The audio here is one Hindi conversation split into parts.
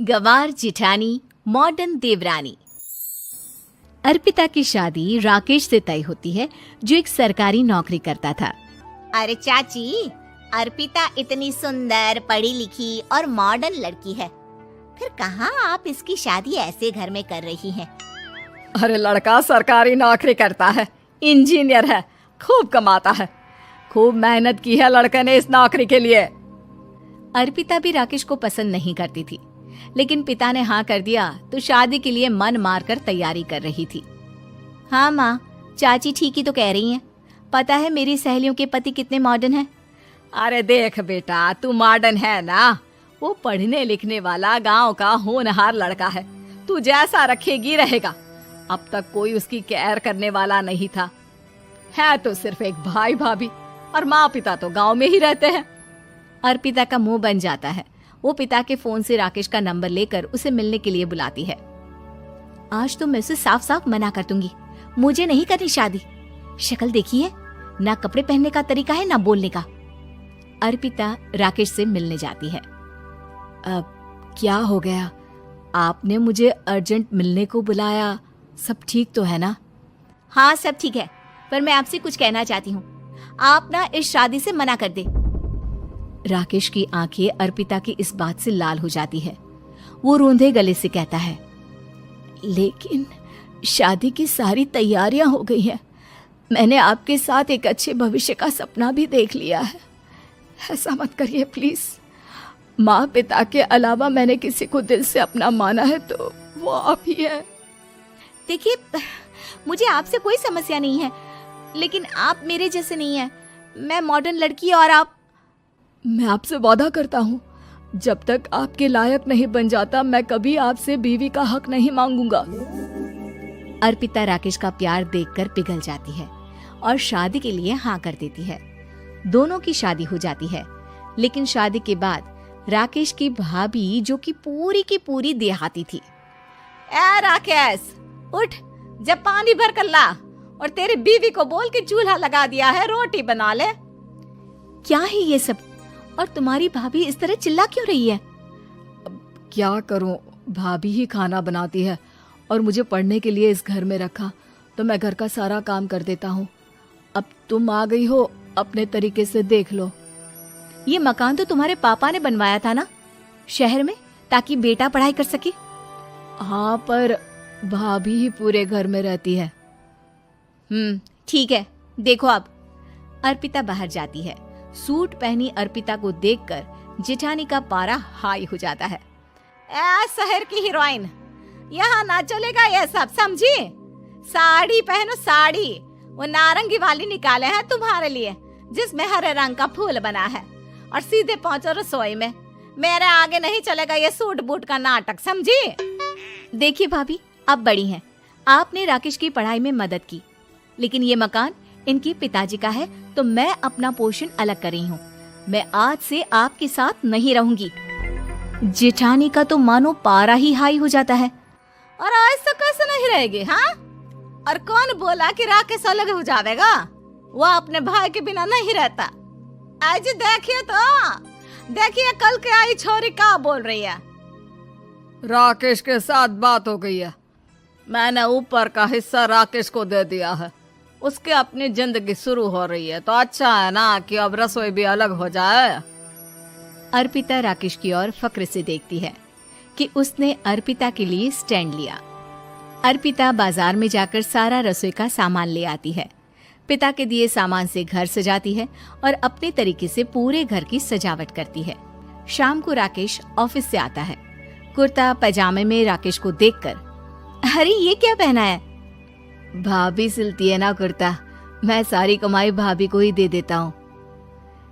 गवार जिठानी मॉडर्न देवरानी। अर्पिता की शादी राकेश से तय होती है, जो एक सरकारी नौकरी करता था। अरे चाची, अर्पिता इतनी सुंदर, पढ़ी लिखी और मॉडर्न लड़की है, फिर कहाँ आप इसकी शादी ऐसे घर में कर रही हैं? अरे लड़का सरकारी नौकरी करता है, इंजीनियर है, खूब कमाता है, खूब मेहनत की है लड़के ने इस नौकरी के लिए। अर्पिता भी राकेश को पसंद नहीं करती थी, लेकिन पिता ने हाँ कर दिया तो शादी के लिए मन मारकर तैयारी कर रही थी। हाँ माँ, चाची ठीक ही तो कह रही हैं। पता है मेरी सहेलियों के पति कितने मॉडर्न हैं। अरे देख बेटा, तू मॉडर्न है ना, वो पढ़ने लिखने वाला गांव का होनहार लड़का है, तू जैसा रखेगी रहेगा। अब तक कोई उसकी केयर करने वाला नहीं था, है तो सिर्फ एक भाई भाभी, और माँ पिता तो गांव में ही रहते हैं। अर्पिता का मुंह बन जाता है। वो पिता के फोन से राकेश का नंबर लेकर उसे मिलने के लिए बुलाती है। आज तो मैं उसे साफ साफ मना कर दूंगी, मुझे नहीं करनी शादी। शक्ल देखी है ना, कपड़े पहनने का तरीका है ना बोलने का। अर्पिता राकेश से मिलने जाती है। अब क्या हो गया? आपने मुझे अर्जेंट मिलने को बुलाया, सब ठीक तो है ना? हाँ सब ठीक है, पर मैं आपसे कुछ कहना चाहती हूँ। आप ना इस शादी से मना कर दे। राकेश की आंखें अर्पिता की इस बात से लाल हो जाती है। वो रोंदे गले से कहता है, लेकिन शादी की सारी तैयारियां हो गई हैं। मैंने आपके साथ एक अच्छे भविष्य का सपना भी देख लिया है। ऐसा मत करिए प्लीज। माँ पिता के अलावा मैंने किसी को दिल से अपना माना है तो वो आप ही है। देखिए, मुझे आपसे कोई समस्या नहीं है, लेकिन आप मेरे जैसे नहीं हैं। मैं मॉडर्न लड़की और आप। मैं आपसे वादा करता हूँ, जब तक आपके लायक नहीं बन जाता मैं कभी आपसे बीवी का हक नहीं मांगूंगा। अर्पिता राकेश का प्यार देखकर पिघल जाती है और शादी के लिए हाँ कर देती है। दोनों की शादी हो जाती है, लेकिन शादी के बाद राकेश की भाभी, जो कि पूरी की पूरी देहाती थी। ए राकेश, उठ, जब पानी भर कर ला, और तेरी बीवी को बोल के चूल्हा लगा दिया है, रोटी बना ले। क्या है ये सब? और तुम्हारी भाभी इस तरह चिल्ला क्यों रही है? क्या करूं, भाभी ही खाना बनाती है और मुझे पढ़ने के लिए इस घर में रखा, तो मैं घर का सारा काम कर देता हूँ। अब तुम आ गई हो, अपने तरीके से देख लो। ये मकान तो तुम्हारे पापा ने बनवाया था ना, शहर में, ताकि बेटा पढ़ाई कर सके। हाँ, पर भाभी ही पूरे घर में रहती है। ठीक है, देखो अब। अर्पिता बाहर जाती है। सूट पहनी अर्पिता को देखकर जेठानी का पारा हाई हो जाता है। ए शहर की हीरोइन, यहाँ ना चलेगा ये सब, समझी? साड़ी पहनो, साड़ी। वो नारंगी वाली निकाले हैं तुम्हारे लिए, जिसमें हरे रंग का फूल बना है, और सीधे पहुंचो रसोई में। मेरे आगे नहीं चलेगा ये सूट बूट का नाटक, समझी? देखिए भाभी, आप बड़ी हैं, आपने राकेश की पढ़ाई में मदद की, लेकिन ये मकान इनके पिताजी का है, तो मैं अपना पोर्शन अलग कर रही हूँ। मैं आज से आपके साथ नहीं रहूंगी। जेठानी का तो मानो पारा ही हाई हो जाता है। और ऐसा कैसे नहीं रहेगी? हाँ, और कौन बोला कि राकेश अलग हो जाएगा? वो अपने भाई के बिना नहीं रहता। आज देखिए तो, देखिए कल के आई छोरी क्या बोल रही है। राकेश के साथ बात हो गई है, मैंने ऊपर का हिस्सा राकेश को दे दिया है, उसके अपनी जिंदगी शुरू हो रही है, तो अच्छा है ना कि अब रसोई भी अलग हो जाए। अर्पिता राकेश की ओर फक्र से देखती है कि उसने अर्पिता के लिए स्टैंड लिया। अर्पिता बाजार में जाकर सारा रसोई का सामान ले आती है। पिता के दिए सामान से घर सजाती है और अपने तरीके से पूरे घर की सजावट करती है। शाम को राकेश ऑफिस से आता है। कुर्ता पैजामे में राकेश को देखकर, अरे ये क्या पहना है? भाभी सिलती है ना कुर्ता, मैं सारी कमाई भाभी को ही दे देता हूँ।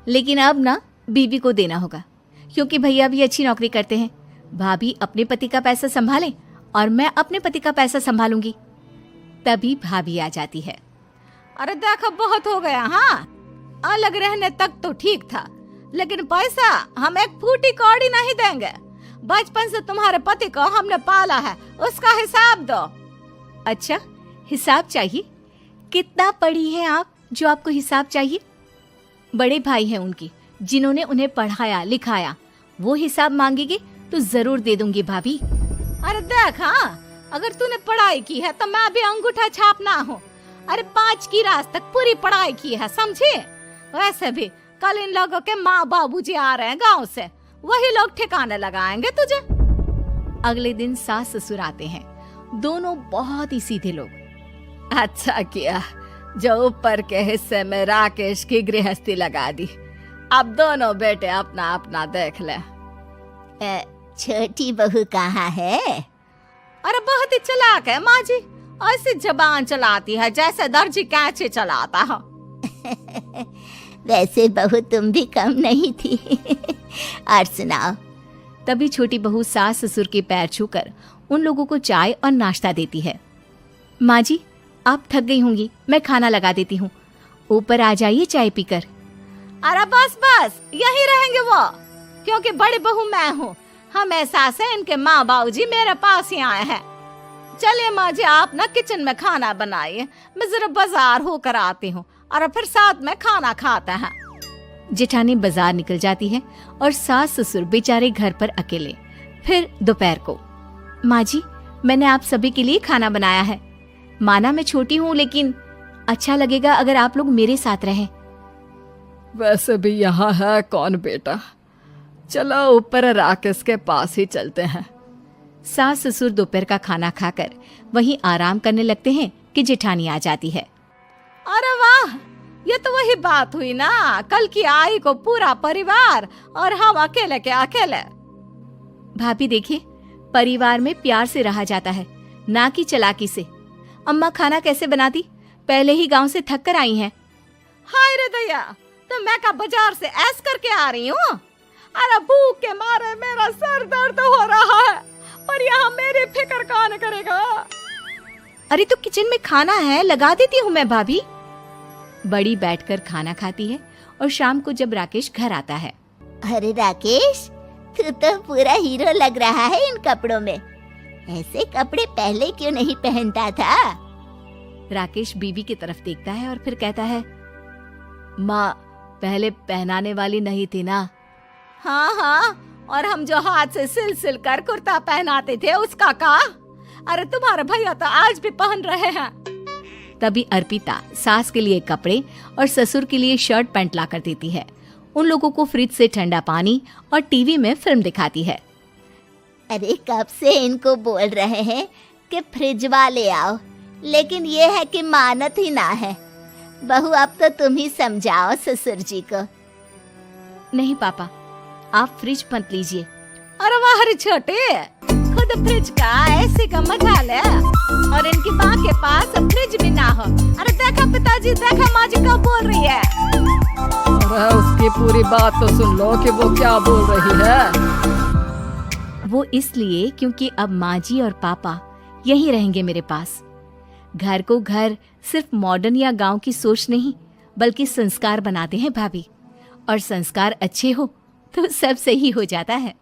लेकिन अब ना बीवी को देना होगा, क्योंकि भैया भी अच्छी नौकरी करते हैं। भाभी अपने पति का पैसा संभाले और मैं अपने पति का पैसा संभालूंगी। तभी भाभी आ जाती है। अरे देखो, बहुत हो गया। हाँ, अलग रहने तक तो ठीक था, लेकिन पैसा हम एक फूटी कौड़ी नहीं देंगे। बचपन से तुम्हारे पति को हमने पाला है, उसका हिसाब दो। अच्छा, हिसाब चाहिए? कितना पढ़ी है आप जो आपको हिसाब चाहिए? बड़े भाई हैं उनकी, जिन्होंने उन्हें पढ़ाया लिखाया, वो हिसाब मांगेंगे तो जरूर दे दूंगी भाभी। अरे देख, हाँ, अगर तूने पढ़ाई की है तो मैं भी अंगूठा छापना हूँ। अरे 5 की क्लास तक पूरी पढ़ाई की है, समझे। वैसे भी कल इन लोगों के माँ बाबूजी आ रहे हैं गांव से, वही लोग ठिकाने लगाएंगे तुझे। अगले दिन सास ससुर आते हैं, दोनों बहुत ही सीधे लोग। अच्छा किया जो ऊपर के हिस्से में राकेश की गृहस्थी लगा दी। अब दोनों बेटे अपना अपना देख ले। छोटी बहू कहाँ है? अरे बहुत ही चालाक है माँ जी, ऐसी जबान चलाती है जैसे दर्जी कैंची चलाता है। वैसे बहू तुम भी कम नहीं थी। और सुनाओ। तभी छोटी बहू सास ससुर के पैर छूकर उन लोगों को चाय और नाश्ता देती है। माँ जी, आप थक गई होंगी, मैं खाना लगा देती हूँ, ऊपर आ जाइए चाय पीकर। अरे बस बस, यही रहेंगे वो, क्योंकि बड़ी बहू मैं हूँ। हमेशा से इनके माँ बाबूजी मेरे पास ही आए हैं। चलिए माँ जी, आप ना किचन में खाना बनाइए, मैं जरा बाजार होकर आती हूँ और फिर साथ में खाना खाते हैं। जेठानी बाजार निकल जाती है और सास ससुर बेचारे घर पर अकेले। फिर दोपहर को, माँ जी, मैंने आप सभी के लिए खाना बनाया है। माना मैं छोटी हूँ, लेकिन अच्छा लगेगा अगर आप लोग मेरे साथ रहें। वैसे भी यहाँ है कौन बेटा, चलो ऊपर राकेश के पास ही चलते हैं। सास ससुर दोपहर का खाना खाकर वहीं आराम करने लगते हैं कि जेठानी आ जाती है। अरे वाह, ये तो वही बात हुई ना, कल की आई को पूरा परिवार और हम अकेले के अकेले। भाभी देखिए, परिवार में प्यार से रहा जाता है, ना कि चालाकी से। अम्मा खाना कैसे बनाती, पहले ही गांव से थक कर आई हैं। हाय रे दया, तो मैं का बाजार से ऐस करके आ रही हूँ। अरे भूख के मारे मेरा सर दर्द हो रहा है, पर यहाँ मेरी फिक्र कौन करेगा। अरे तो किचन में खाना है, लगा देती हूँ मैं भाभी। बड़ी बैठकर खाना खाती है और शाम को जब राकेश घर आता है। अरे राकेश, तू तो पूरा हीरो लग रहा है इन कपड़ों में। ऐसे कपड़े पहले क्यों नहीं पहनता था? राकेश बीवी की तरफ देखता है और फिर कहता है, माँ, पहले पहनाने वाली नहीं थी ना। हाँ हाँ, और हम जो हाथ से सिल सिल कर कुर्ता पहनाते थे उसका का? अरे तुम्हारे भैया तो आज भी पहन रहे हैं। तभी अर्पिता सास के लिए कपड़े और ससुर के लिए शर्ट पैंट ला कर देती है। उन लोगों को फ्रिज से ठंडा पानी और टीवी में फिल्म दिखाती है। अरे कब से इनको बोल रहे हैं कि फ्रिज वाले आओ, लेकिन ये है कि मानत ही ना है। बहू, अब तो तुम ही समझाओ ससुर जी को। नहीं पापा, आप फ्रिज मत लीजिए। अरे वाह रे छोटे, खुद फ्रिज का ऐसे का मजा ले, और इनकी माँ के पास फ्रिज भी ना हो। अरे देखा पिताजी, देखा माँ जी क्या बोल रही है। अरे उसकी पूरी बात तो सुन लो कि वो क्या बोल रही है। वो इसलिए क्योंकि अब माँ जी और पापा यहीं रहेंगे मेरे पास। घर को घर सिर्फ मॉडर्न या गांव की सोच नहीं, बल्कि संस्कार बनाते हैं भाभी, और संस्कार अच्छे हो तो सब सही हो जाता है।